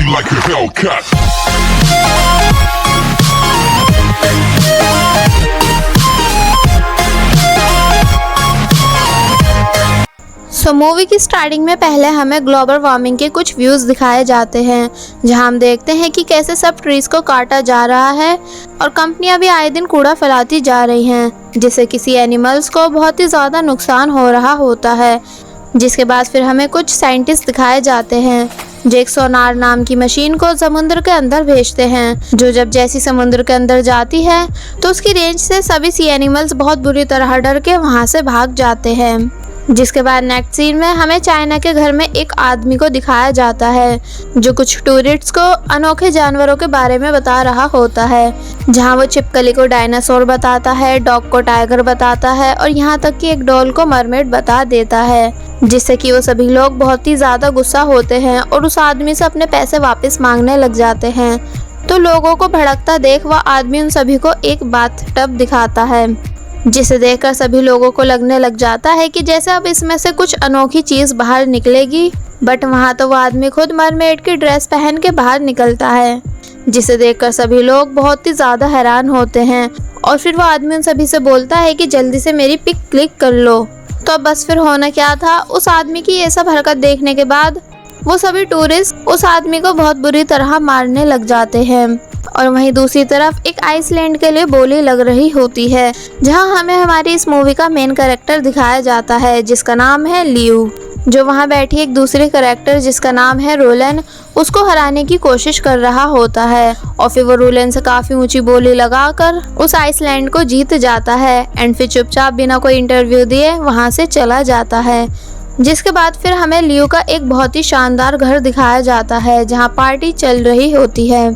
like a Hellcat. Movie की starting में पहले हमें ग्लोबल वार्मिंग के कुछ व्यूज दिखाए जाते हैं, जहां हम देखते हैं कि कैसे सब ट्रीज को काटा जा रहा है और कंपनियां भी आए दिन कूड़ा फैलाती जा रही हैं, जिससे किसी एनिमल्स को बहुत ही ज़्यादा नुकसान हो रहा होता है। जिसके बाद फिर हमें कुछ साइंटिस्ट दिखाए जाते हैं जो एक सोनार नाम की मशीन को समुद्र के अंदर भेजते हैं, जो जब जैसी समुद्र के अंदर जाती है तो उसकी रेंज से सभी सी एनिमल्स बहुत बुरी तरह डर के वहाँ से भाग जाते हैं। जिसके बाद नेक्स्ट सीन में हमें चाइना के घर में एक आदमी को दिखाया जाता है जो कुछ टूरिस्ट्स को अनोखे जानवरों के बारे में बता रहा होता है, जहां वो छिपकली को डायनासोर बताता है, डॉग को टाइगर बताता है और यहाँ तक कि एक डॉल को मरमेड बता देता है, जिससे कि वो सभी लोग बहुत ही ज़्यादा गुस्सा होते हैं और उस आदमी से अपने पैसे वापस मांगने लग जाते हैं। तो लोगों को भड़कता देख वह आदमी उन सभी को एक बाथटब दिखाता है, जिसे देखकर सभी लोगों को लगने लग जाता है कि जैसे अब इसमें से कुछ अनोखी चीज़ बाहर निकलेगी, बट वहाँ तो वो आदमी खुद मरमेड की ड्रेस पहन के बाहर निकलता है, जिसे देखकर सभी लोग बहुत ही ज़्यादा हैरान होते हैं। और फिर वो आदमी उन सभी से बोलता है कि जल्दी से मेरी पिक क्लिक कर लो। तो अब बस फिर होना क्या था, उस आदमी की ये सब हरकत देखने के बाद वो सभी टूरिस्ट उस आदमी को बहुत बुरी तरह मारने लग जाते हैं। और वहीं दूसरी तरफ एक आइसलैंड के लिए बोली लग रही होती है, जहां हमें हमारी इस मूवी का मेन कैरेक्टर दिखाया जाता है जिसका नाम है लियू, जो वहां बैठी एक दूसरे कैरेक्टर जिसका नाम है रोलन उसको हराने की कोशिश कर रहा होता है। और फिर वो रोलन से काफ़ी ऊंची बोली लगाकर उस आइसलैंड को जीत जाता है एंड फिर चुपचाप बिना कोई इंटरव्यू दिए वहाँ से चला जाता है। जिसके बाद फिर हमें लियू का एक बहुत ही शानदार घर दिखाया जाता है जहाँ पार्टी चल रही होती है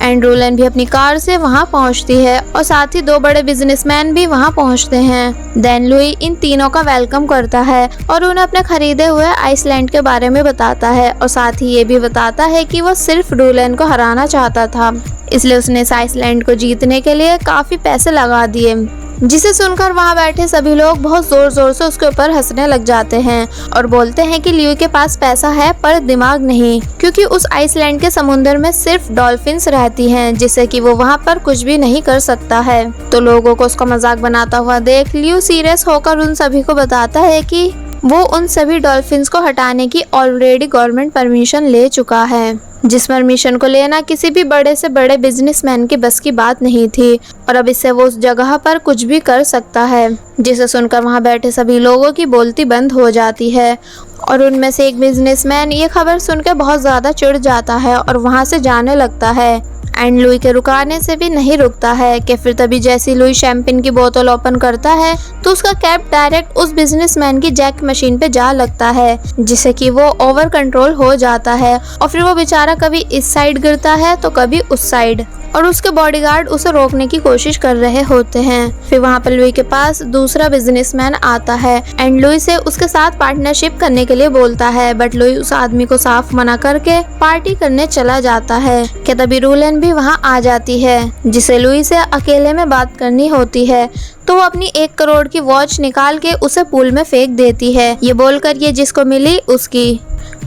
एंड रोलन भी अपनी कार से वहां पहुंचती है और साथ ही दो बड़े बिजनेसमैन भी वहां पहुंचते हैं। देन लुई इन तीनों का वेलकम करता है और उन्हें अपने खरीदे हुए आइसलैंड के बारे में बताता है और साथ ही ये भी बताता है कि वो सिर्फ रोलन को हराना चाहता था, इसलिए उसने इस आइसलैंड को जीतने के लिए काफ़ी पैसे लगा दिए। जिसे सुनकर वहाँ बैठे सभी लोग बहुत जोर जोर से उसके ऊपर हंसने लग जाते हैं और बोलते हैं कि लियू के पास पैसा है पर दिमाग नहीं, क्योंकि उस आइसलैंड के समुद्र में सिर्फ डॉल्फिन्स रहती हैं, जिससे कि वो वहाँ पर कुछ भी नहीं कर सकता है। तो लोगों को उसका मजाक बनाता हुआ देख लियू सीरियस होकर उन सभी को बताता है कि वो उन सभी डॉल्फिन्स को हटाने की ऑलरेडी गवर्नमेंट परमिशन ले चुका है, जिस परमिशन को लेना किसी भी बड़े से बड़े बिजनेसमैन की बस की बात नहीं थी और अब इससे वो उस जगह पर कुछ भी कर सकता है। जिसे सुनकर वहां बैठे सभी लोगों की बोलती बंद हो जाती है और उनमें से एक बिजनेसमैन ये खबर सुनकर बहुत ज़्यादा चिढ़ जाता है और वहां से जाने लगता है एंड लुई के रुकाने से भी नहीं रुकता है कि फिर तभी जैसी लुई शैंपेन की बोतल ओपन करता है तो उसका कैप डायरेक्ट उस बिजनेसमैन की जैक मशीन पे जा लगता है, जिससे कि वो ओवर कंट्रोल हो जाता है और फिर वो बेचारा कभी इस साइड गिरता है तो कभी उस साइड और उसके बॉडीगार्ड उसे रोकने की कोशिश कर रहे होते हैं। फिर वहाँ पर लुई के पास दूसरा बिजनेसमैन आता है एंड लुई से उसके साथ पार्टनरशिप करने के लिए बोलता है, बट लुई उस आदमी को साफ मना करके पार्टी करने चला जाता है कि तभी रोलन भी वहाँ आ जाती है, जिसे लुई से अकेले में बात करनी होती है। तो वो अपनी 1 करोड़ की वॉच निकाल के उसे पूल में फेंक देती है, ये बोलकर ये जिसको मिली उसकी,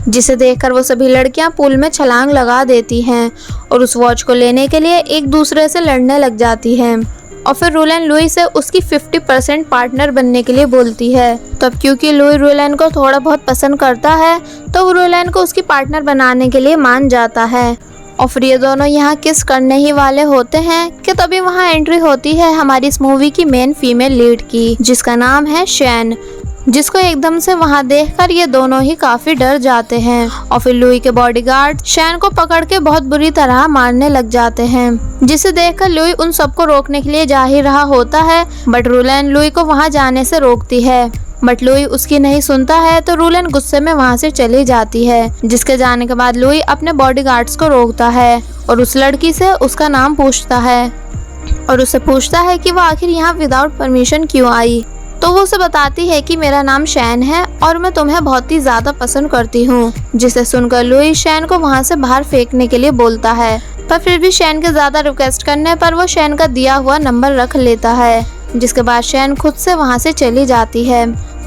जिसे देखकर वो सभी लड़कियां पूल में छलांग लगा देती हैं और उस वॉच को लेने के लिए एक दूसरे से लड़ने लग जाती हैं। और फिर रोलन लुई से उसकी 50% पार्टनर बनने के लिए बोलती है। तब क्योंकि लुई रोलन को थोड़ा बहुत पसंद करता है तो वो रोलन को उसकी पार्टनर बनाने के लिए मान जाता है और फिर ये दोनों यहाँ किस करने ही वाले होते हैं कि तभी वहाँ एंट्री होती है हमारी इस मूवी की मेन फीमेल लीड की, जिसका नाम है शैन, जिसको एकदम से वहां देखकर ये दोनों ही काफी डर जाते हैं और फिर लुई के बॉडीगार्ड शैन को पकड़ के बहुत बुरी तरह मारने लग जाते हैं, जिसे देखकर लुई उन सबको रोकने के लिए जा ही रहा होता है, बट रोलन लुई को वहां जाने से रोकती है, बट लुई उसकी नहीं सुनता है तो रोलन गुस्से में वहां से चली जाती है। जिसके जाने के बाद लुई अपने बॉडीगार्ड्स को रोकता है और उस लड़की से उसका नाम पूछता है और उससे पूछता है कि वो आखिर यहाँ विदाउट परमिशन क्यों आई। तो वो उसे बताती है कि मेरा नाम शैन है और मैं तुम्हें बहुत ही ज्यादा पसंद करती हूँ। जिसे सुनकर लुई शैन को वहाँ से बाहर फेंकने के लिए बोलता है, पर फिर भी शैन के ज्यादा रिक्वेस्ट करने पर वो शैन का दिया हुआ नंबर रख लेता है। जिसके बाद शैन खुद से वहाँ से चली जाती है।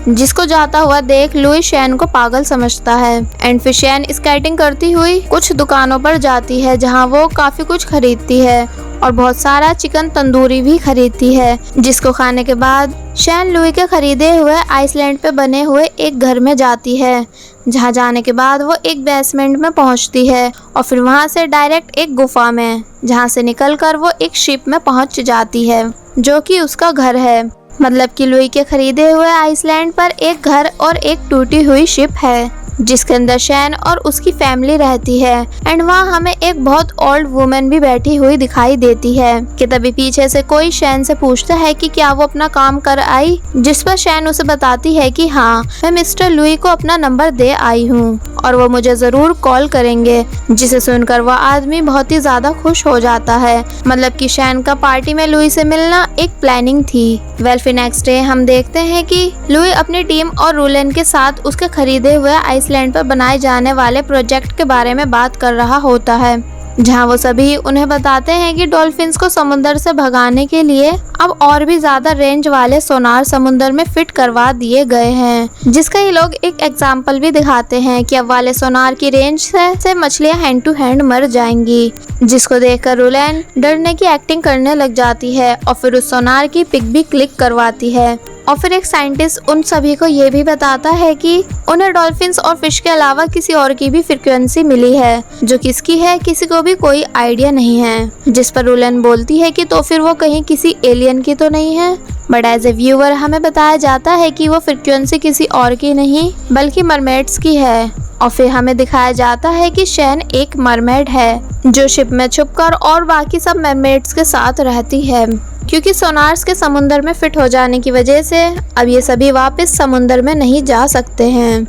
जिसको जाता हुआ देख लुई शैन को पागल समझता है। एंड फिर शैन स्केटिंग करती हुई कुछ दुकानों पर जाती है जहाँ वो काफी कुछ खरीदती है और बहुत सारा चिकन तंदूरी भी खरीदती है, जिसको खाने के बाद शैन लुई के खरीदे हुए आइसलैंड पे बने हुए एक घर में जाती है, जहाँ जाने के बाद वो एक बेसमेंट में पहुँचती है और फिर वहाँ से डायरेक्ट एक गुफा में, जहाँ से निकलकर वो एक शिप में पहुँच जाती है जो कि उसका घर है। मतलब कि लुई के खरीदे हुए आइसलैंड पर एक घर और एक टूटी हुई शिप है जिसके अंदर शैन और उसकी फैमिली रहती है। एंड वहाँ हमें एक बहुत ओल्ड वुमेन भी बैठी हुई दिखाई देती है कि तभी पीछे से कोई शैन से पूछता है कि क्या वो अपना काम कर आई, जिस पर शैन उसे बताती है कि हाँ, मैं मिस्टर लुई को अपना नंबर दे आई हूँ और वो मुझे जरूर कॉल करेंगे। जिसे सुनकर वह आदमी बहुत ही ज्यादा खुश हो जाता है। मतलब कि शैन का पार्टी में लुई से मिलना एक प्लानिंग थी। वेल फिर नेक्स्ट डे हम देखते हैं कि लुई अपनी टीम और रूलेन के साथ उसके खरीदे हुए आइसलैंड पर बनाए जाने वाले प्रोजेक्ट के बारे में बात कर रहा होता है, जहां वो सभी उन्हें बताते हैं कि डॉल्फिन्स को समुद्र से भगाने के लिए अब और भी ज्यादा रेंज वाले सोनार समुद्र में फिट करवा दिए गए हैं, जिसका ये लोग एक एग्जाम्पल भी दिखाते हैं कि अब वाले सोनार की रेंज से मछलियां हैंड टू हैंड मर जाएंगी। जिसको देखकर रूलेन डरने की एक्टिंग करने लग जाती है और फिर उस सोनार की पिक भी क्लिक करवाती है। और फिर एक साइंटिस्ट उन सभी को ये भी बताता है कि उन्हें डॉल्फिन्स और फिश के अलावा किसी और की भी फ्रीक्वेंसी मिली है, जो किसकी है किसी को भी कोई आइडिया नहीं है। जिस पर रूलेन बोलती है कि तो फिर वो कहीं किसी एलियन की तो नहीं है। बट एज ए व्यूअर हमें बताया जाता है कि वो फ्रीक्वेंसी किसी और की नहीं बल्कि मरमेड्स की है। और फिर हमें दिखाया जाता है कि शैन एक मरमेड है जो शिप में छुपकर और बाकी सब मरमेड्स के साथ रहती है, क्योंकि सोनार्स के समुद्र में फिट हो जाने की वजह से अब ये सभी वापस समुद्र में नहीं जा सकते हैं।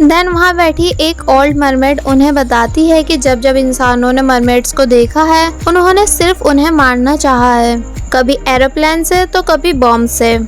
देन वहाँ बैठी एक ओल्ड मरमेड उन्हें बताती है कि जब जब इंसानों ने मरमेड्स को देखा है उन्होंने सिर्फ उन्हें मारना चाहा है, कभी एरोप्लेन से तो कभी बॉम्ब से।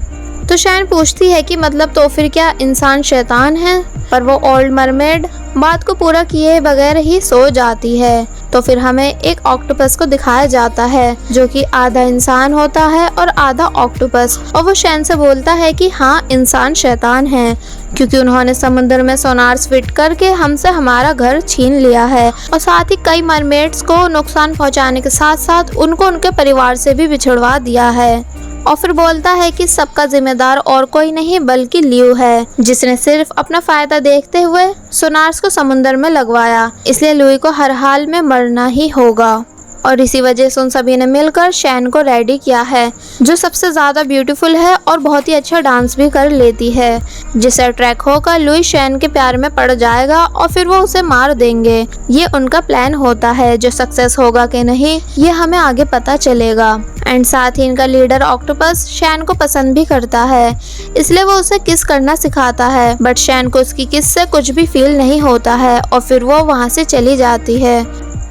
तो शैन पूछती है कि मतलब तो फिर क्या इंसान शैतान है, पर वो ओल्ड मरमेड बात को पूरा किए बगैर ही सो जाती है। तो फिर हमें एक ऑक्टोपस को दिखाया जाता है जो कि आधा इंसान होता है और आधा ऑक्टोपस, और वो शैन से बोलता है कि हाँ, इंसान शैतान है क्योंकि उन्होंने समुद्र में सोनार्स फिट करके हमसे हमारा घर छीन लिया है और साथ ही कई मरमेड्स को नुकसान पहुंचाने के साथ साथ उनको उनके परिवार से भी बिछड़वा दिया है। और फिर बोलता है कि सबका जिम्मेदार और कोई नहीं बल्कि लियो है, जिसने सिर्फ अपना फायदा देखते हुए सोनार्स को समुद्र में लगवाया, इसलिए लुई को हर हाल में मरना ही होगा। और इसी वजह से उन सभी ने मिलकर शैन को रेडी किया है, जो सबसे ज़्यादा ब्यूटीफुल है और बहुत ही अच्छा डांस भी कर लेती है, जिससे अट्रैक्ट होकर लुई शैन के प्यार में पड़ जाएगा और फिर वो उसे मार देंगे। ये उनका प्लान होता है, जो सक्सेस होगा कि नहीं ये हमें आगे पता चलेगा। एंड साथ ही इनका लीडर ऑक्टोपस शैन को पसंद भी करता है, इसलिए वो उसे किस करना सिखाता है, बट शैन को उसकी किस से कुछ भी फील नहीं होता है और फिर वो वहाँ से चली जाती है।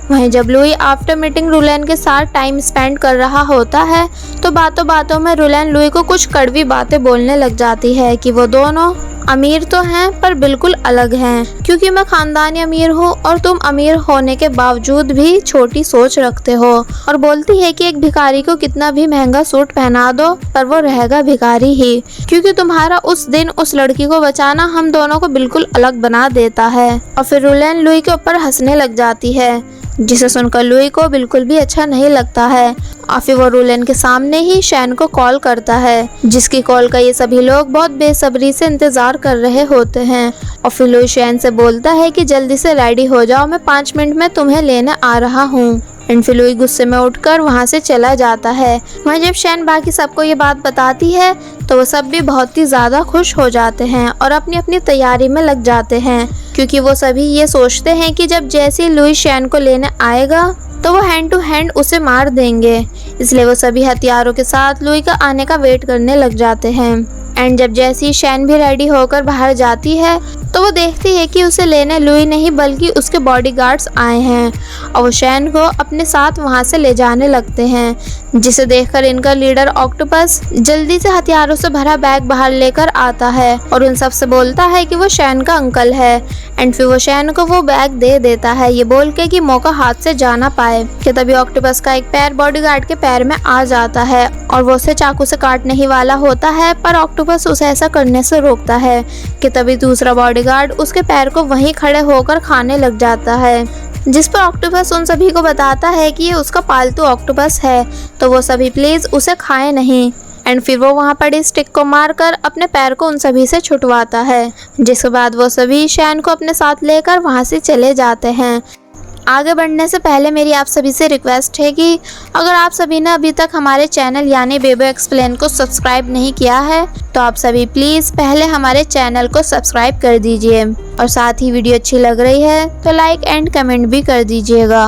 वहीं जब लुई आफ्टर मीटिंग रूलेन के साथ टाइम स्पेंड कर रहा होता है तो बातों बातों में रूलेन लुई को कुछ कड़वी बातें बोलने लग जाती है कि वो दोनों अमीर तो हैं पर बिल्कुल अलग हैं, क्योंकि मैं खानदानी अमीर हूँ और तुम अमीर होने के बावजूद भी छोटी सोच रखते हो। और बोलती है कि एक भिखारी को कितना भी महंगा सूट पहना दो पर वो रहेगा भिखारी ही, क्योंकि तुम्हारा उस दिन उस लड़की को बचाना हम दोनों को बिल्कुल अलग बना देता है। और फिर रूलेन लुई के ऊपर हंसने लग जाती है, जिसे सुनकर लुई को बिल्कुल भी अच्छा नहीं लगता है। और फिर वो रूलेन के सामने ही शैन को कॉल करता है, जिसकी कॉल का ये सभी लोग बहुत बेसब्री से इंतजार कर रहे होते हैं। और फिर लुई शैन से बोलता है कि जल्दी से रेडी हो जाओ, मैं 5 मिनट में तुम्हें लेने आ रहा हूँ। एंड फिर लुई गुस्से में उठकर वहाँ से चला जाता है। वहीं जब शैन बाकी सबको ये बात बताती है तो वो सब भी बहुत ही ज़्यादा खुश हो जाते हैं और अपनी अपनी तैयारी में लग जाते हैं, क्योंकि वो सभी ये सोचते हैं कि जब जैसे लुई शैन को लेने आएगा तो वो हैंड टू हैंड उसे मार देंगे, इसलिए वो सभी हथियारों के साथ लुई का आने का वेट करने लग जाते हैं। एंड जब जैसी शैन भी रेडी होकर बाहर जाती है तो वो देखती है कि उसे लेने लुई नहीं बल्कि उसके बॉडीगार्ड्स आए हैं और वो शैन को अपने साथ वहाँ से ले जाने लगते हैं, जिसे देखकर इनका लीडर ऑक्टोपस जल्दी से हथियारों से भरा बैग बाहर लेकर आता है और उन सब से बोलता है कि वो शैन का अंकल है। एंड फिर वो शैन को वो बैग दे देता है ये बोल के कि मौका हाथ से जा ना पाए कि तभी ऑक्टोपस का एक पैर बॉडीगार्ड के पैर में आ जाता है और वो उसे चाकू से काटने ही वाला होता है, पर ऑक्टोपस उसे ऐसा करने से रोकता है कि तभी दूसरा बॉडीगार्ड उसके पैर को वहीं खड़े होकर खाने लग जाता है, जिस पर ऑक्टोपस उन सभी को बताता है कि ये उसका पालतू ऑक्टोपस है, तो वो सभी प्लीज उसे खाएं नहीं। एंड फिर वो वहाँ पड़ी स्टिक को मारकर अपने पैर को उन सभी से छुटवाता है, जिसके बाद वो सभी शैन को अपने साथ लेकर वहाँ से चले जाते हैं। आगे बढ़ने से पहले मेरी आप सभी से रिक्वेस्ट है कि अगर आप सभी ने अभी तक हमारे चैनल यानी बेबो एक्सप्लेन को सब्सक्राइब नहीं किया है तो आप सभी प्लीज़ पहले हमारे चैनल को सब्सक्राइब कर दीजिए और साथ ही वीडियो अच्छी लग रही है तो लाइक एंड कमेंट भी कर दीजिएगा।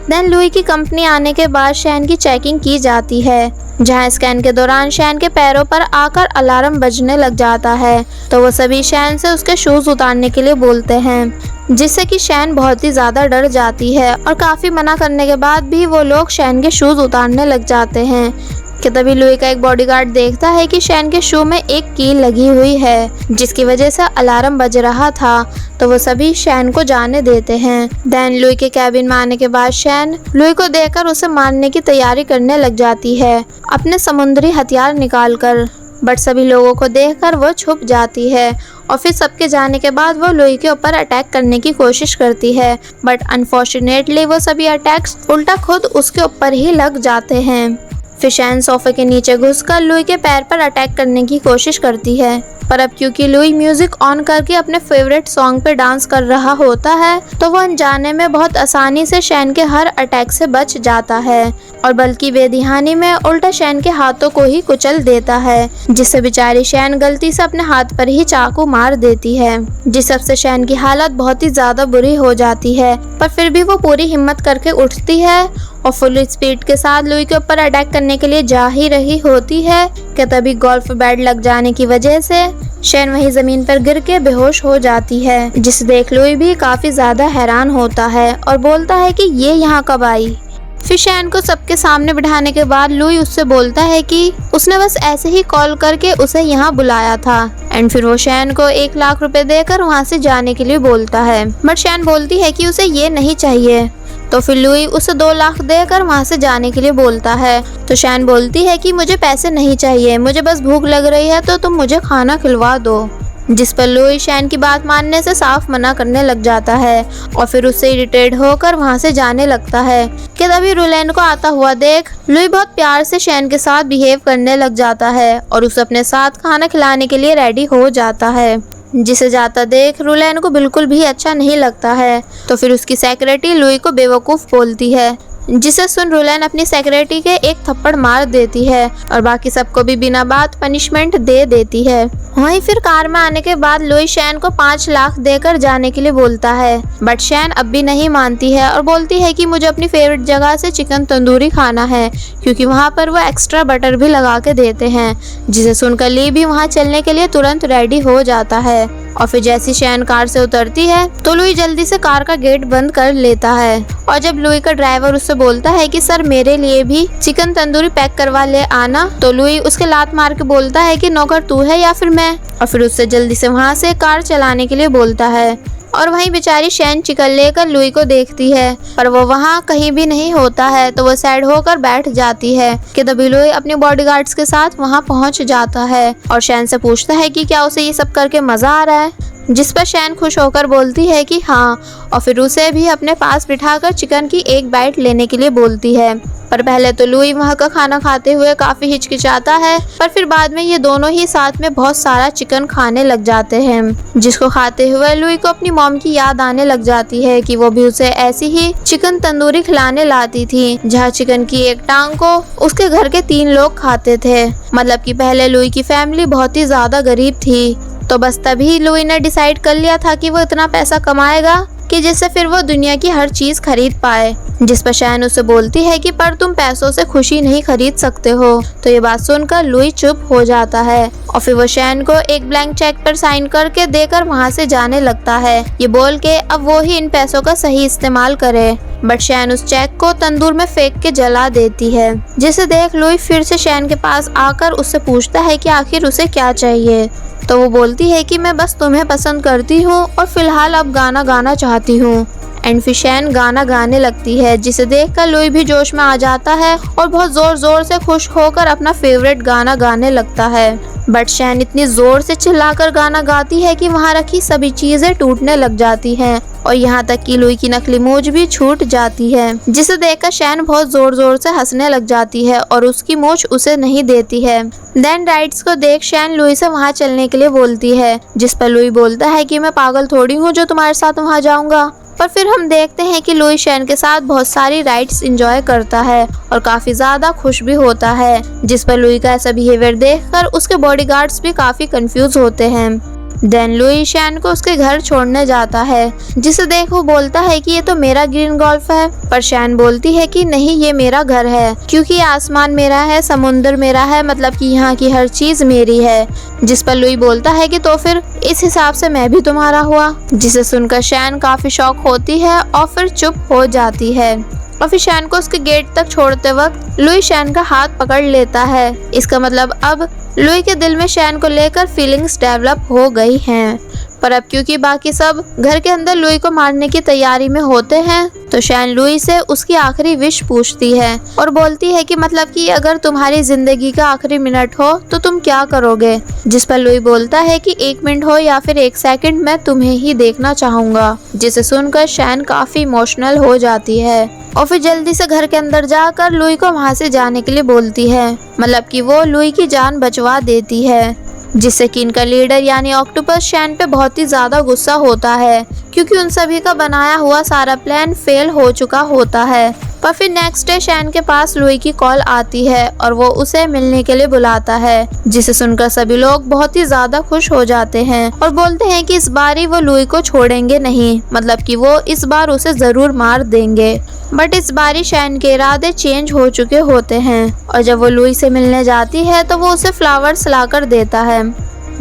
देन लुई की कंपनी आने के बाद शैन की चेकिंग की जाती है, जहां स्कैन के दौरान शैन के पैरों पर आकर अलार्म बजने लग जाता है, तो वो सभी शैन से उसके शूज उतारने के लिए बोलते हैं, जिससे कि शैन बहुत ही ज़्यादा डर जाती है और काफ़ी मना करने के बाद भी वो लोग शैन के शूज उतारने लग जाते हैं कि तभी लुई का एक बॉडीगार्ड देखता है कि शैन के शू में एक कील लगी हुई है, जिसकी वजह से अलार्म बज रहा था, तो वो सभी शैन को जाने देते हैं। देन लुई के कैबिन में आने के बाद शैन लुई को देखकर उसे मारने की तैयारी करने लग जाती है अपने समुद्री हथियार निकालकर, बट सभी लोगों को देखकर वो छुप जाती है और फिर सबके जाने के बाद वो लुई के ऊपर अटैक करने की कोशिश करती है, बट अनफॉर्चुनेटली वो सभी अटैक्स उल्टा खुद उसके ऊपर ही लग जाते हैं। फिर शैन सोफे के नीचे घुसकर लुई के पैर पर अटैक करने की कोशिश करती है, पर अब क्योंकि लुई म्यूजिक ऑन करके अपने फेवरेट सॉन्ग पे डांस कर रहा होता है तो वो अनजाने में बहुत आसानी से शैन के हर अटैक से बच जाता है और बल्कि बेदिहानी में उल्टा शैन के हाथों को ही कुचल देता है, जिससे बेचारी शैन गलती से अपने हाथ पर ही चाकू मार देती है, जिस सबसे शैन की हालत बहुत ही ज्यादा बुरी हो जाती है, पर फिर भी वो पूरी हिम्मत करके उठती है और फुल स्पीड के साथ लुई के ऊपर अटैक करने के लिए जा ही रही होती है कि तभी गोल्फ बैट लग जाने की वजह से शैन वहीं जमीन पर गिर के बेहोश हो जाती है, जिसे देख लुई भी काफी ज्यादा हैरान होता है और बोलता है कि ये यहाँ कब आई। फिर शैन को सबके सामने बिठाने के बाद लुई उससे बोलता है कि उसने बस ऐसे ही कॉल करके उसे यहाँ बुलाया था, एंड फिर वो शैन को 1 लाख रुपए देकर वहाँ से जाने के लिए बोलता है, बट शैन बोलती है कि उसे ये नहीं चाहिए, तो फिर लुई उसे 2 लाख देकर वहाँ से जाने के लिए बोलता है, तो शैन बोलती है कि मुझे पैसे नहीं चाहिए, मुझे बस भूख लग रही है तो तुम मुझे खाना खिलवा दो, जिस पर लुई शैन की बात मानने से साफ मना करने लग जाता है और फिर उससे इरिटेट होकर वहाँ से जाने लगता है कि तभी रुलेन को आता हुआ देख लुई बहुत प्यार से शैन के साथ बिहेव करने लग जाता है और उसे अपने साथ खाना खिलाने के लिए रेडी हो जाता है, जिसे जाता देख रुलेन को बिल्कुल भी अच्छा नहीं लगता है, तो फिर उसकी सेक्रेटरी लुई को बेवकूफ़ बोलती है, जिसे सुन रुलेन अपनी सेक्रेटरी के एक थप्पड़ मार देती है और बाकी सबको भी बिना बात पनिशमेंट दे देती है। वहीं फिर कार में आने के बाद लुई शैन को 5 लाख देकर जाने के लिए बोलता है, बट शैन अब भी नहीं मानती है और बोलती है कि मुझे अपनी फेवरेट जगह से चिकन तंदूरी खाना है, क्योंकि वहाँ पर वो एक्स्ट्रा बटर भी लगा के देते हैं, जिसे सुनकर ली भी वहाँ चलने के लिए तुरंत रेडी हो जाता है और फिर जैसी शैन कार से उतरती है तो लुई जल्दी से कार का गेट बंद कर लेता है और जब लुई का ड्राइवर उससे बोलता है कि सर मेरे लिए भी चिकन तंदूरी पैक करवा ले आना, तो लुई उसके लात मार के बोलता है कि नौकर तू है या फिर मैं, और फिर उससे जल्दी से वहाँ से कार चलाने के लिए बोलता है और वहीं बेचारी शैन चिकन लेकर लुई को देखती है, पर वो वहाँ कहीं भी नहीं होता है, तो वो सैड होकर बैठ जाती है कि तभी लुई अपने बॉडीगार्ड्स के साथ वहाँ पहुँच जाता है और शैन से पूछता है कि क्या उसे ये सब करके मजा आ रहा है, जिस पर शैन खुश होकर बोलती है कि हाँ, और फिर उसे भी अपने पास बिठाकर चिकन की एक बाइट लेने के लिए बोलती है। पर पहले तो लुई वहाँ का खाना खाते हुए काफी हिचकिचाता है, पर फिर बाद में ये दोनों ही साथ में बहुत सारा चिकन खाने लग जाते हैं, जिसको खाते हुए लुई को अपनी मॉम की याद आने लग जाती है कि वो भी उसे ऐसी ही चिकन तंदूरी खिलाने लाती थी, जहाँ चिकन की एक टांग को उसके घर के 3 लोग खाते थे। मतलब कि पहले लुई की फैमिली बहुत ही ज्यादा गरीब थी, तो बस तभी लुई ने डिसाइड कर लिया था कि वो इतना पैसा कमाएगा कि जिससे फिर वो दुनिया की हर चीज खरीद पाए। जिस पर शैन उसे बोलती है कि पर तुम पैसों से खुशी नहीं खरीद सकते हो। तो ये बात सुनकर लुई चुप हो जाता है और फिर वो शैन को एक ब्लैंक चेक पर साइन करके देकर वहाँ से जाने लगता है, ये बोल के अब वो ही इन पैसों का सही इस्तेमाल करे। बट शैन उस चेक को तंदूर में फेंक के जला देती है, जिसे देख लुई फिर से शैन के पास आकर उससे पूछता है कि आखिर उसे क्या चाहिए। तो वो बोलती है कि मैं बस तुम्हें पसंद करती हूँ और फिलहाल अब गाना गाना चाहती हूँ। एंड फिर शैन गाना गाने लगती है, जिसे देखकर लुई भी जोश में आ जाता है और बहुत जोर जोर से खुश होकर अपना फेवरेट गाना गाने लगता है। बट शैन इतनी जोर से चिल्लाकर गाना गाती है कि वहाँ रखी सभी चीजें टूटने लग जाती हैं और यहाँ तक कि लुई की नकली मूंछ भी छूट जाती है, जिसे देखकर शैन बहुत जोर जोर से हंसने लग जाती है और उसकी मूंछ उसे नहीं देती है। देन राइड्स को देख शैन लुई से वहाँ चलने के लिए बोलती है, जिस पर लुई बोलता है कि मैं पागल थोड़ी हूँ जो तुम्हारे साथ वहाँ जाऊंगा। पर फिर हम देखते हैं कि लुई शैन के साथ बहुत सारी राइड्स एंजॉय करता है और काफी ज्यादा खुश भी होता है, जिस पर लुई का ऐसा बिहेवियर देखकर उसके बॉडीगार्ड्स भी काफी कंफ्यूज होते हैं। देन लुई शैन को उसके घर छोड़ने जाता है, जिसे देख वो बोलता है कि ये तो मेरा ग्रीन गोल्फ है। पर शैन बोलती है कि नहीं, ये मेरा घर है, क्योंकि आसमान मेरा है, समुंदर मेरा है, मतलब कि यहाँ की हर चीज मेरी है। जिस पर लुई बोलता है कि तो फिर इस हिसाब से मैं भी तुम्हारा हुआ। जिसे सुनकर शैन काफी शॉक होती है और फिर चुप हो जाती है। और फिर शैन को उसके गेट तक छोड़ते वक्त लुई शैन का हाथ पकड़ लेता है। इसका मतलब अब लुई के दिल में शैन को लेकर फीलिंग्स डेवलप हो गई हैं। पर अब क्योंकि बाकी सब घर के अंदर लुई को मारने की तैयारी में होते हैं, तो शैन लुई से उसकी आखिरी विश पूछती है और बोलती है कि मतलब कि अगर तुम्हारी जिंदगी का आखिरी मिनट हो तो तुम क्या करोगे। जिस पर लुई बोलता है कि 1 मिनट हो या फिर 1 सेकंड, मैं तुम्हें ही देखना चाहूंगा। जिसे सुनकर शैन काफी इमोशनल हो जाती है और फिर जल्दी से घर के अंदर जाकर लुई को वहाँ से जाने के लिए बोलती है, मतलब कि वो लुई की जान बचवा देती है। जिससे कि इनका लीडर यानी ऑक्टोपस शैन पे बहुत ही ज्यादा गुस्सा होता है, क्योंकि उन सभी का बनाया हुआ सारा प्लान फेल हो चुका होता है। पर फिर नेक्स्ट डे शैन के पास लुई की कॉल आती है और वो उसे मिलने के लिए बुलाता है, जिसे सुनकर सभी लोग बहुत ही ज्यादा खुश हो जाते हैं और बोलते हैं कि इस बार ही वो लुई को छोड़ेंगे नहीं, मतलब कि वो इस बार उसे जरूर मार देंगे। बट इस बारी शैन के इरादे चेंज हो चुके होते हैं और जब वो लुई से मिलने जाती है तो वो उसे फ्लावर्स लाकर देता है,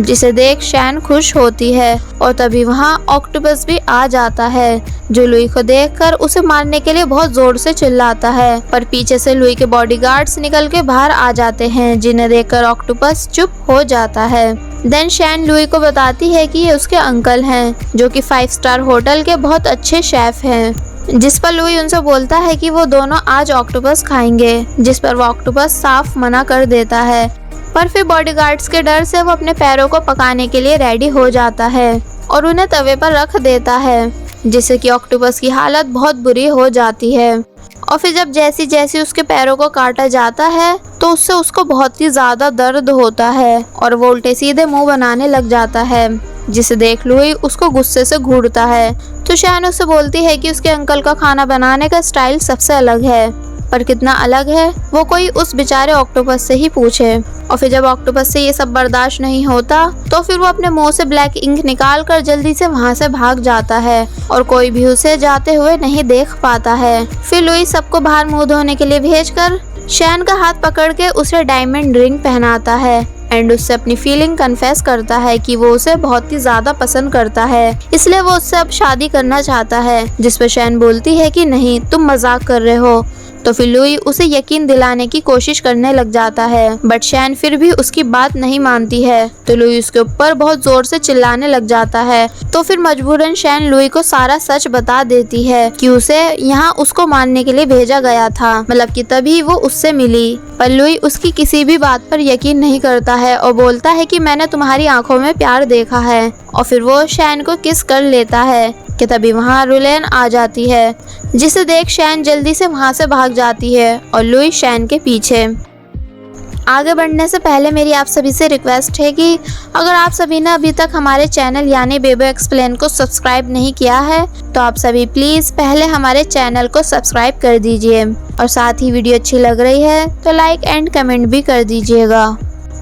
जिसे देख शैन खुश होती है। और तभी वहाँ ऑक्टोपस भी आ जाता है, जो लुई को देखकर उसे मारने के लिए बहुत जोर से चिल्लाता है। पर पीछे से लुई के बॉडीगार्ड्स निकल के बाहर आ जाते हैं, जिन्हें देखकर ऑक्टोपस चुप हो जाता है। देन शैन लुई को बताती है कि ये उसके अंकल हैं, जो कि 5 स्टार होटल के बहुत अच्छे शेफ हैं। जिस पर लुई उनसे बोलता है कि वो दोनों आज ऑक्टोपस खाएंगे, जिस पर वो ऑक्टोपस साफ मना कर देता है। पर फिर बॉडीगार्ड्स के डर से वो अपने पैरों को पकाने के लिए रेडी हो जाता है और उन्हें तवे पर रख देता है, जिससे कि ऑक्टोपस की हालत बहुत बुरी हो जाती है। और फिर जब जैसी जैसी उसके पैरों को काटा जाता है तो उससे उसको बहुत ही ज्यादा दर्द होता है और वो उल्टे सीधे मुंह बनाने लग जाता है, जिसे देख लुई उसको गुस्से से घूरता है। तो शैन उससे बोलती है कि उसके अंकल का खाना बनाने का स्टाइल सबसे अलग है, पर कितना अलग है वो कोई उस बेचारे ऑक्टोपस से ही पूछे। और फिर जब ऑक्टोपस से ये सब बर्दाश्त नहीं होता तो फिर वो अपने मुंह से ब्लैक इंक निकाल कर जल्दी से वहाँ से भाग जाता है और कोई भी उसे जाते हुए नहीं देख पाता है। फिर लुई सबको बाहर मुंह धोने के लिए भेजकर शैन का हाथ पकड़ के उसे डायमंड रिंग पहनाता है एंड उससे अपनी फीलिंग कन्फेस करता है कि वो उसे बहुत ही ज्यादा पसंद करता है, इसलिए वो उससे अब शादी करना चाहता है। जिस पर शैन बोलती है कि नहीं, तुम मजाक कर रहे हो। तो फिर लुई उसे यकीन दिलाने की कोशिश करने लग जाता है, बट शैन फिर भी उसकी बात नहीं मानती है। तो लुई उसके ऊपर बहुत जोर से चिल्लाने लग जाता है। तो फिर मजबूरन शैन लुई को सारा सच बता देती है कि उसे यहाँ उसको मारने के लिए भेजा गया था, मतलब कि तभी वो उससे मिली। पर लुई उसकी किसी भी बात पर यकीन नहीं करता है और बोलता है कि मैंने तुम्हारी आंखों में प्यार देखा है। और फिर वो शैन को किस कर लेता है कि तभी वहाँ रुलेन आ जाती है, जिसे देख शैन जल्दी से वहाँ से भाग जाती है और लुई शैन के पीछे। आगे बढ़ने से पहले मेरी आप सभी से रिक्वेस्ट है कि अगर आप सभी ने अभी तक हमारे चैनल यानी बेबो एक्सप्लेन को सब्सक्राइब नहीं किया है तो आप सभी प्लीज़ पहले हमारे चैनल को सब्सक्राइब कर दीजिए और साथ ही वीडियो अच्छी लग रही है तो लाइक एंड कमेंट भी कर दीजिएगा।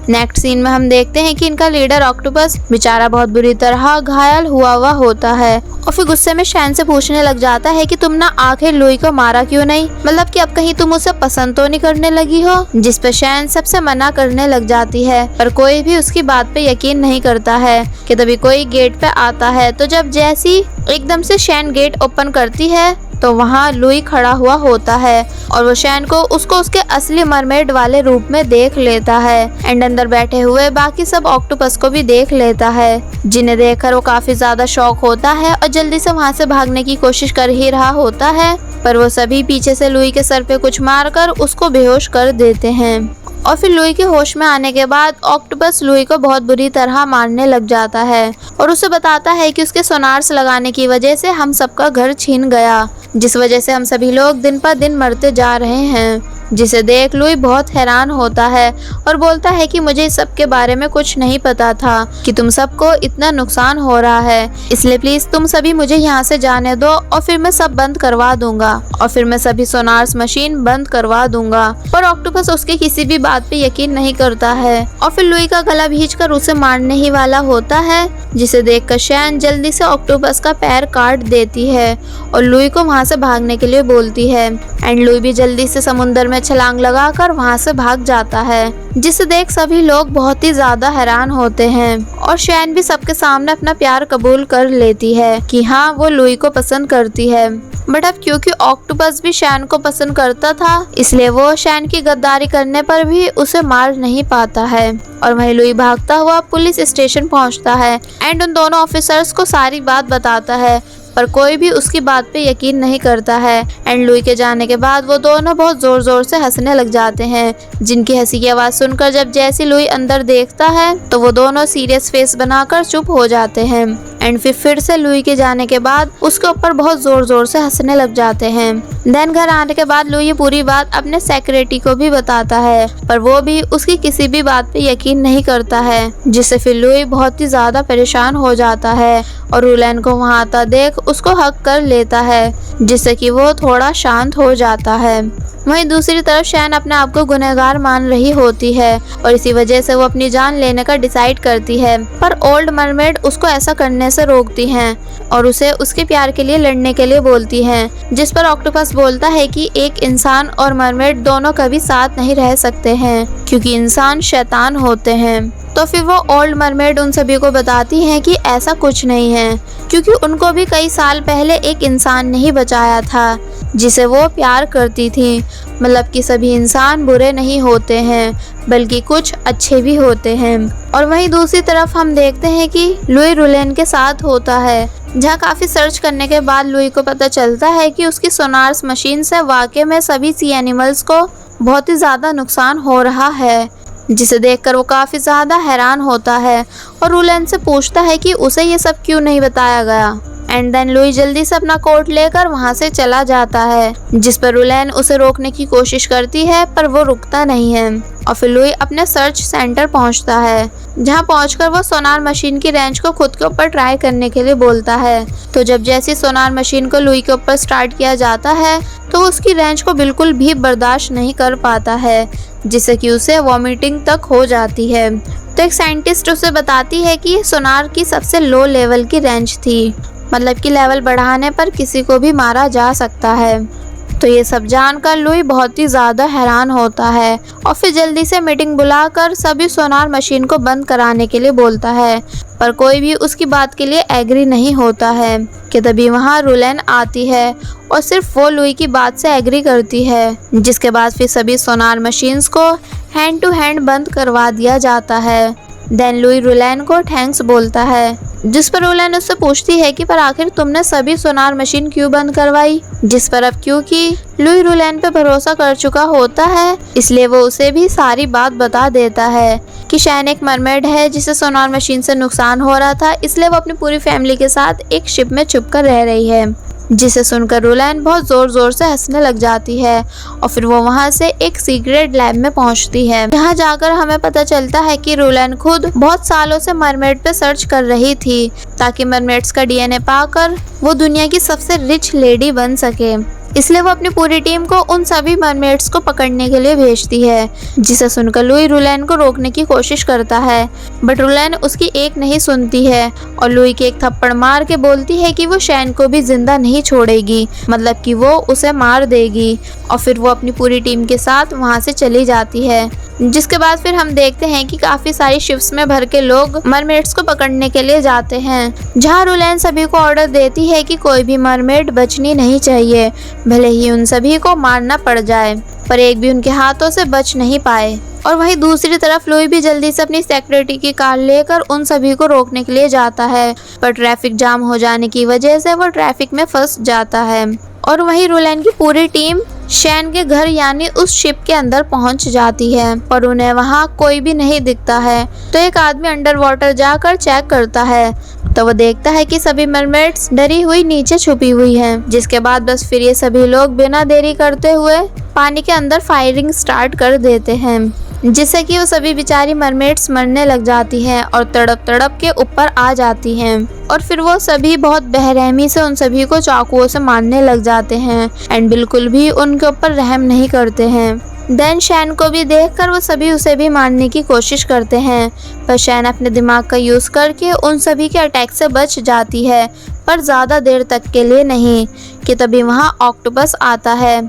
नेक्स्ट सीन में हम देखते हैं कि इनका लीडर ऑक्टोपस बेचारा बहुत बुरी तरह घायल हुआ होता है और फिर गुस्से में शैन से पूछने लग जाता है कि तुम ना आखिर लुई को मारा क्यों नहीं, मतलब कि अब कहीं तुम उसे पसंद तो नहीं करने लगी हो। जिस पे शैन सबसे मना करने लग जाती है, पर कोई भी उसकी बात पे यकीन नहीं करता है कि तभी कोई गेट पे आता है। तो जब जैसी एकदम से शैन गेट ओपन करती है तो वहाँ लुई खड़ा हुआ होता है और वो शैन को उसको उसके असली मरमेड वाले रूप में देख लेता है एंड अंदर बैठे हुए बाकी सब ऑक्टोपस को भी देख लेता है, जिन्हें देखकर वो काफी ज्यादा शॉक होता है और जल्दी से वहाँ से भागने की कोशिश कर ही रहा होता है, पर वो सभी पीछे से लुई के सर पे कुछ मारकर उसको बेहोश कर देते हैं। और फिर लुई के होश में आने के बाद ऑक्टोपस लुई को बहुत बुरी तरह मारने लग जाता है और उसे बताता है कि उसके सोनार्स लगाने की वजह से हम सबका घर छीन गया, जिस वजह से हम सभी लोग दिन पर दिन मरते जा रहे हैं। जिसे देख लुई बहुत हैरान होता है और बोलता है कि मुझे इस सब के बारे में कुछ नहीं पता था कि तुम सबको इतना नुकसान हो रहा है, इसलिए प्लीज तुम सभी मुझे यहाँ से जाने दो और फिर मैं सब बंद करवा दूंगा और फिर मैं सभी सोनार्स मशीन बंद करवा दूंगा। पर ऑक्टोपस उसकी किसी भी बात पे यकीन नहीं करता है और फिर लुई का गला खींचकर उसे मारने ही वाला होता है, जिसे देखकर शैन जल्दी से ऑक्टोपस का पैर काट देती है और लुई को वहाँ से भागने के लिए बोलती है एंड लुई भी जल्दी से समुद्र में छलांग लगाकर वहाँ से भाग जाता है, जिसे देख सभी लोग बहुत ही ज्यादा हैरान होते हैं और शैन भी सबके सामने अपना प्यार कबूल कर लेती है कि हाँ वो लुई को पसंद करती है। बट अब क्योंकि ऑक्टोपस भी शैन को पसंद करता था, इसलिए वो शैन की गद्दारी करने पर भी उसे मार नहीं पाता है और वही लुई भागता हुआ पुलिस स्टेशन पहुंचता है एंड उन दोनों ऑफिसर्स को सारी बात बताता है, पर कोई भी उसकी बात पे यकीन नहीं करता है एंड लुई के जाने के बाद वो दोनों बहुत जोर जोर से हंसने लग जाते हैं, जिनकी हंसी की आवाज सुनकर जब जैसी लुई अंदर देखता है तो वो दोनों सीरियस फेस बनाकर चुप हो जाते हैं एंड फिर से लुई के जाने के बाद उसके ऊपर बहुत जोर जोर से हंसने लग जाते हैं। देन घर आने के बाद लुई ये पूरी बात अपने सेक्रेटरी को भी बताता है, पर वो भी उसकी किसी भी बात पे यकीन नहीं करता है, जिससे फिर लुई बहुत ही ज्यादा परेशान हो जाता है और रूलैन को वहाँ आता देख उसको हक कर लेता है, जिससे कि वो थोड़ा शांत हो जाता है। वहीं दूसरी तरफ शैन अपने आप को गुनहगार मान रही होती है और इसी वजह से वो अपनी जान लेने का डिसाइड करती है, पर ओल्ड मरमेड उसको ऐसा करने से रोकती हैं और उसे उसके प्यार के लिए लड़ने के लिए बोलती हैं, जिस पर ऑक्टोपस बोलता है कि एक इंसान और मरमेड दोनों कभी साथ नहीं रह सकते हैं क्योंकि इंसान शैतान होते हैं। तो फिर वो ओल्ड मरमेड उन सभी को बताती हैं कि ऐसा कुछ नहीं है, क्योंकि उनको भी कई साल पहले एक इंसान ने ही बचाया था जिसे वो प्यार करती थी, मतलब कि सभी इंसान बुरे नहीं होते हैं बल्कि कुछ अच्छे भी होते हैं। और वहीं दूसरी तरफ हम देखते हैं कि लुई रूलैन के साथ होता है, जहाँ काफी सर्च करने के बाद लुई को पता चलता है कि उसकी सोनार्स मशीन से वाकई में सभी सी एनिमल्स को बहुत ही ज्यादा नुकसान हो रहा है, जिसे देखकर वो काफी ज्यादा हैरान होता है और रूलैन से पूछता है कि उसे ये सब क्यों नहीं बताया गया। एंड देन लुई जल्दी से अपना कोट लेकर वहाँ से चला जाता है, जिस पर रूलैन उसे रोकने की कोशिश करती है, पर वो रुकता नहीं है और फिर लुई अपने सर्च सेंटर पहुँचता है, जहाँ पहुंचकर वो सोनार मशीन की रेंज को खुद के ऊपर ट्राई करने के लिए बोलता है। तो जब जैसी सोनार मशीन को लुई के ऊपर स्टार्ट किया जाता है तो उसकी रेंज को बिल्कुल भी बर्दाश्त नहीं कर पाता है, जिससे कि उसे वॉमिटिंग तक हो जाती है। तो एक साइंटिस्ट उसे बताती है कि सोनार की सबसे लो लेवल की रेंज थी, मतलब कि लेवल बढ़ाने पर किसी को भी मारा जा सकता है। तो ये सब जानकर लुई बहुत ही ज़्यादा हैरान होता है और फिर जल्दी से मीटिंग बुलाकर सभी सोनार मशीन को बंद कराने के लिए बोलता है, पर कोई भी उसकी बात के लिए एग्री नहीं होता है कि तभी वहाँ रूलैन आती है और सिर्फ वो लुई की बात से एग्री करती है, जिसके बाद फिर सभी सोनार मशीन्स को हैंड टू हैंड बंद करवा दिया जाता है। देन लुई रूलैन को थैंक्स बोलता है, जिस पर रूलैन उससे पूछती है कि पर आखिर तुमने सभी सोनार मशीन क्यों बंद करवाई, जिस पर अब क्योंकि लुई रूलैन पे भरोसा कर चुका होता है इसलिए वो उसे भी सारी बात बता देता है कि शैन एक मरमेड है जिसे सोनार मशीन से नुकसान हो रहा था, इसलिए वो अपनी पूरी फैमिली के साथ एक शिप में छुपकर रह रही है, जिसे सुनकर रूलैन बहुत जोर जोर से हंसने लग जाती है और फिर वो वहाँ से एक सीक्रेट लैब में पहुँचती है। यहाँ जाकर हमें पता चलता है कि रूलैन खुद बहुत सालों से मरमेड पे सर्च कर रही थी ताकि मरमेड्स का डीएनए पाकर वो दुनिया की सबसे रिच लेडी बन सके। इसलिए वो अपनी पूरी टीम को उन सभी मरमेड्स को पकड़ने के लिए भेजती है, जिसे सुनकर लुई रुलैन को रोकने की कोशिश करता है, बट रुलैन उसकी एक नहीं सुनती है और लुई के एक थप्पड़ मार के बोलती है कि वो शैन को भी जिंदा नहीं छोड़ेगी, मतलब कि वो उसे मार देगी। और फिर वो अपनी पूरी टीम के साथ वहाँ से चली जाती है। जिसके बाद फिर हम देखते हैं कि काफी सारी शिप्स में भर के लोग मरमेड्स को पकड़ने के लिए जाते हैं, जहाँ रुलैन सभी को ऑर्डर देती है कि कोई भी मरमेड बचनी नहीं चाहिए, भले ही उन सभी को मारना पड़ जाए, पर एक भी उनके हाथों से बच नहीं पाए। और वहीं दूसरी तरफ लुई भी जल्दी से अपनी सिक्योरिटी की कार लेकर उन सभी को रोकने के लिए जाता है, पर ट्रैफिक जाम हो जाने की वजह से वो ट्रैफिक में फंस जाता है। और वहीं रुलैन की पूरी टीम शैन के घर यानी उस शिप के अंदर पहुंच जाती है, पर उन्हें वहां कोई भी नहीं दिखता है। तो एक आदमी अंडर वाटर जाकर चेक करता है, तो वो देखता है कि सभी मरमेड्स डरी हुई नीचे छुपी हुई हैं। जिसके बाद बस फिर ये सभी लोग बिना देरी करते हुए पानी के अंदर फायरिंग स्टार्ट कर देते हैं, जिससे कि वो सभी बेचारी मरमेड्स मरने लग जाती हैं और तड़प तड़प के ऊपर आ जाती हैं। और फिर वो सभी बहुत बेरहमी से उन सभी को चाकुओं से मारने लग जाते हैं एंड बिल्कुल भी उनके ऊपर रहम नहीं करते हैं। देन शैन को भी देखकर वो सभी उसे भी मारने की कोशिश करते हैं, पर शैन अपने दिमाग का यूज़ करके उन सभी के अटैक से बच जाती है, पर ज़्यादा देर तक के लिए नहीं, कि तभी वहाँ ऑक्टोपस आता है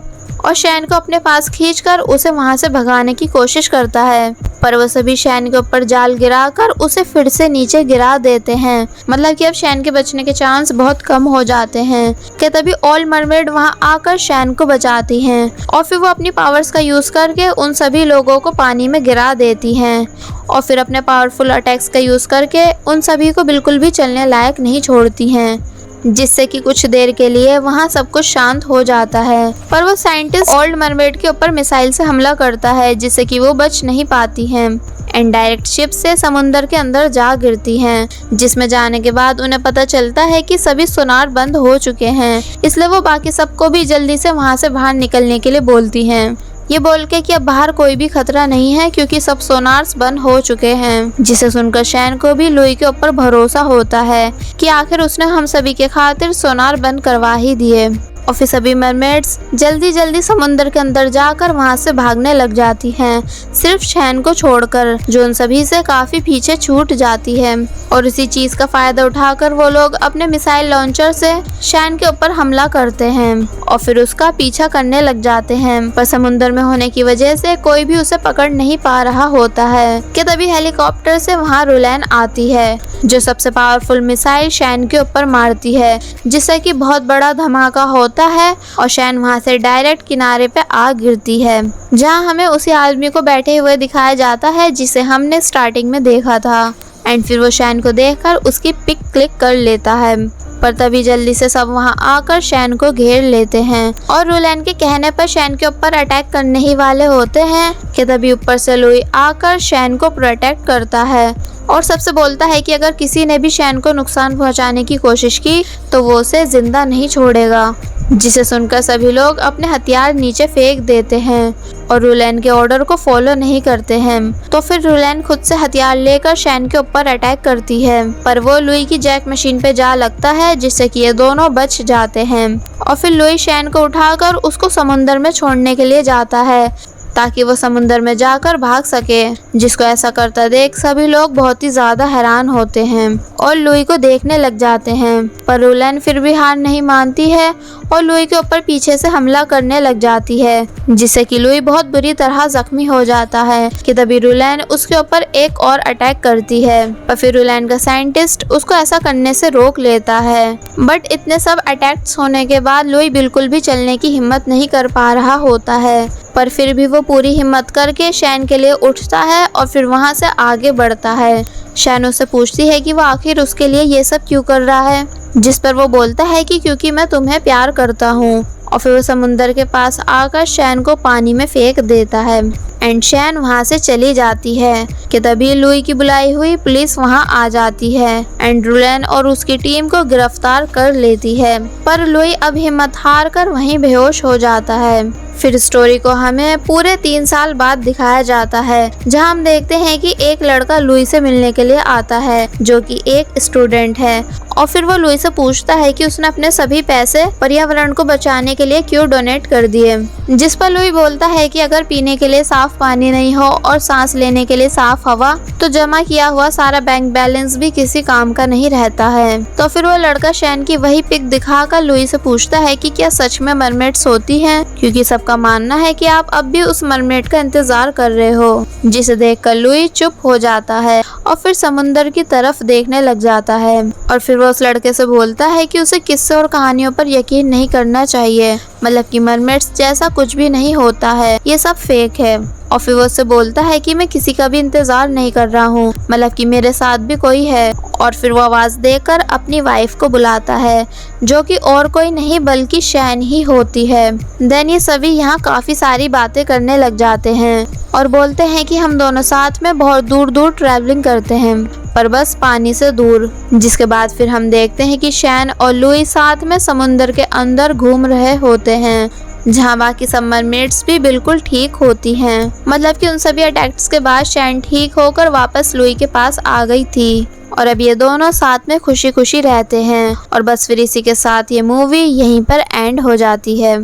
और शैन को अपने पास खींचकर उसे वहां से भगाने की कोशिश करता है, पर वो सभी शैन के ऊपर जाल गिराकर उसे फिर से नीचे गिरा देते हैं। मतलब कि अब शैन के बचने के चांस बहुत कम हो जाते हैं। कि तभी ऑल मरमेड वहां आकर शैन को बचाती हैं और फिर वो अपनी पावर्स का यूज करके उन सभी लोगों को पानी में गिरा देती हैं और फिर अपने पावरफुल अटैक्स का यूज करके उन सभी को बिल्कुल भी चलने लायक नहीं छोड़ती हैं, जिससे कि कुछ देर के लिए वहाँ सब कुछ शांत हो जाता है। पर वो साइंटिस्ट ओल्ड मरमेड के ऊपर मिसाइल से हमला करता है, जिससे कि वो बच नहीं पाती हैं एंड डायरेक्ट शिप से समुंदर के अंदर जा गिरती हैं, जिसमें जाने के बाद उन्हें पता चलता है कि सभी सोनार बंद हो चुके हैं। इसलिए वो बाकी सबको भी जल्दी से वहाँ से बाहर निकलने के लिए बोलती हैं, ये बोल के कि अब बाहर कोई भी खतरा नहीं है क्योंकि सब सोनार्स बंद हो चुके हैं। जिसे सुनकर शैन को भी लुई के ऊपर भरोसा होता है कि आखिर उसने हम सभी के खातिर सोनार बंद करवा ही दिए। और फिर सभी मरमेड्स जल्दी जल्दी समुद्र के अंदर जाकर वहां से भागने लग जाती हैं, सिर्फ शैन को छोड़कर, जो उन सभी से काफी पीछे छूट जाती है। और इसी चीज का फायदा उठाकर वो लोग अपने मिसाइल लॉन्चर से शैन के ऊपर हमला करते हैं और फिर उसका पीछा करने लग जाते हैं, पर समुद्र में होने की वजह से कोई भी उसे पकड़ नहीं पा रहा होता है। कि तभी हेलीकॉप्टर से वहाँ रुलैन आती है, जो सबसे पावरफुल मिसाइल शैन के ऊपर मारती है, जिससे कि बहुत बड़ा धमाका होता है और शैन वहां से डायरेक्ट किनारे पे आ गिरती है, जहां हमें उसी आदमी को बैठे हुए दिखाया जाता है जिसे हमने स्टार्टिंग में देखा था। एंड फिर वो शैन को देखकर उसकी पिक क्लिक कर लेता है, पर तभी जल्दी से सब वहां आकर शैन को घेर लेते हैं और रुलैन के कहने पर शैन के ऊपर अटैक करने ही वाले होते हैं कि तभी ऊपर से लुई आकर शैन को प्रोटेक्ट करता है और सबसे बोलता है कि अगर किसी ने भी शैन को नुकसान पहुंचाने की कोशिश की तो वो उसे जिंदा नहीं छोड़ेगा। जिसे सुनकर सभी लोग अपने हथियार नीचे फेंक देते हैं और रुलैन के ऑर्डर को फॉलो नहीं करते हैं। तो फिर रुलैन खुद से हथियार लेकर शैन के ऊपर अटैक करती है, पर वो लुई की जैक मशीन पे जा लगता है, जिससे कि ये दोनों बच जाते हैं। और फिर लुई शैन को उठाकर उसको समुद्र में छोड़ने के लिए जाता है ताकि वो समुद्र में जाकर भाग सके, जिसको ऐसा करता देख सभी लोग बहुत ही ज्यादा हैरान होते हैं और लुई को देखने लग जाते हैं। पर रुलैन फिर भी हार नहीं मानती है और लुई के ऊपर पीछे से हमला करने लग जाती है, जिससे कि लुई बहुत बुरी तरह जख्मी हो जाता है। कि तभी रुलैन उसके ऊपर एक और अटैक करती है, पर फिर रुलैन का साइंटिस्ट उसको ऐसा करने से रोक लेता है। बट इतने सब अटैक्स होने के बाद लुई बिल्कुल भी चलने की हिम्मत नहीं कर पा रहा होता है, पर फिर भी वो पूरी हिम्मत करके शैन के लिए उठता है और फिर वहाँ से आगे बढ़ता है। शैन उससे पूछती है कि वो आखिर उसके लिए ये सब क्यों कर रहा है, जिस पर वो बोलता है कि क्योंकि मैं तुम्हें प्यार करता हूँ। और फिर वो समुंदर के पास आकर शैन को पानी में फेंक देता है एंड शैन वहाँ से चली जाती है। कि तभी लुई की बुलाई हुई पुलिस वहाँ आ जाती है एंड रुलैन और उसकी टीम को गिरफ्तार कर लेती है, पर लुई अब हिम्मत हार कर वहीं बेहोश हो जाता है। फिर स्टोरी को हमें पूरे 3 साल बाद दिखाया जाता है, जहां हम देखते हैं कि एक लड़का लुई से मिलने के लिए आता है जो कि एक स्टूडेंट है, और फिर वो लुई से पूछता है कि उसने अपने सभी पैसे पर्यावरण को बचाने के लिए क्यों डोनेट कर दिए। जिस पर लुई बोलता है कि अगर पीने के लिए साफ पानी नहीं हो और सांस लेने के लिए साफ हवा, तो जमा किया हुआ सारा बैंक बैलेंस भी किसी काम का नहीं रहता है। तो फिर वो लड़का शैन की वही पिक दिखाकर लुई से पूछता है कि क्या सच में मरमेड्स होती हैं, क्योंकि सबका मानना है कि आप अब भी उस मरमेड का इंतजार कर रहे हो। जिसे देखकर लुई चुप हो जाता है और फिर समुंदर की तरफ देखने लग जाता है, और फिर वो उस लड़के से बोलता है कि उसे किस्से और कहानियों पर यकीन नहीं करना चाहिए, मतलब कि मरमेड्स जैसा कुछ भी नहीं होता है, ये सब फेक है। और फिर वो उससे बोलता है कि मैं किसी का भी इंतजार नहीं कर रहा हूँ, मतलब कि मेरे साथ भी कोई है। और फिर वो आवाज देकर अपनी वाइफ को बुलाता है, जो कि और कोई नहीं बल्कि शैन ही होती है। देन ये सभी यहाँ काफी सारी बातें करने लग जाते हैं और बोलते हैं कि हम दोनों साथ में बहुत दूर दूर ट्रैवलिंग करते हैं, पर बस पानी से दूर। जिसके बाद फिर हम देखते हैं कि शैन और लुई साथ में समुंदर के अंदर घूम रहे होते हैं, जहाँ बाकी सब मरमेड्स भी बिल्कुल ठीक होती हैं। मतलब कि उन सभी अटैक्स के बाद शैन ठीक होकर वापस लुई के पास आ गई थी, और अब ये दोनों साथ में खुशी खुशी रहते हैं। और बस फिर इसी के साथ ये मूवी यहीं पर एंड हो जाती है।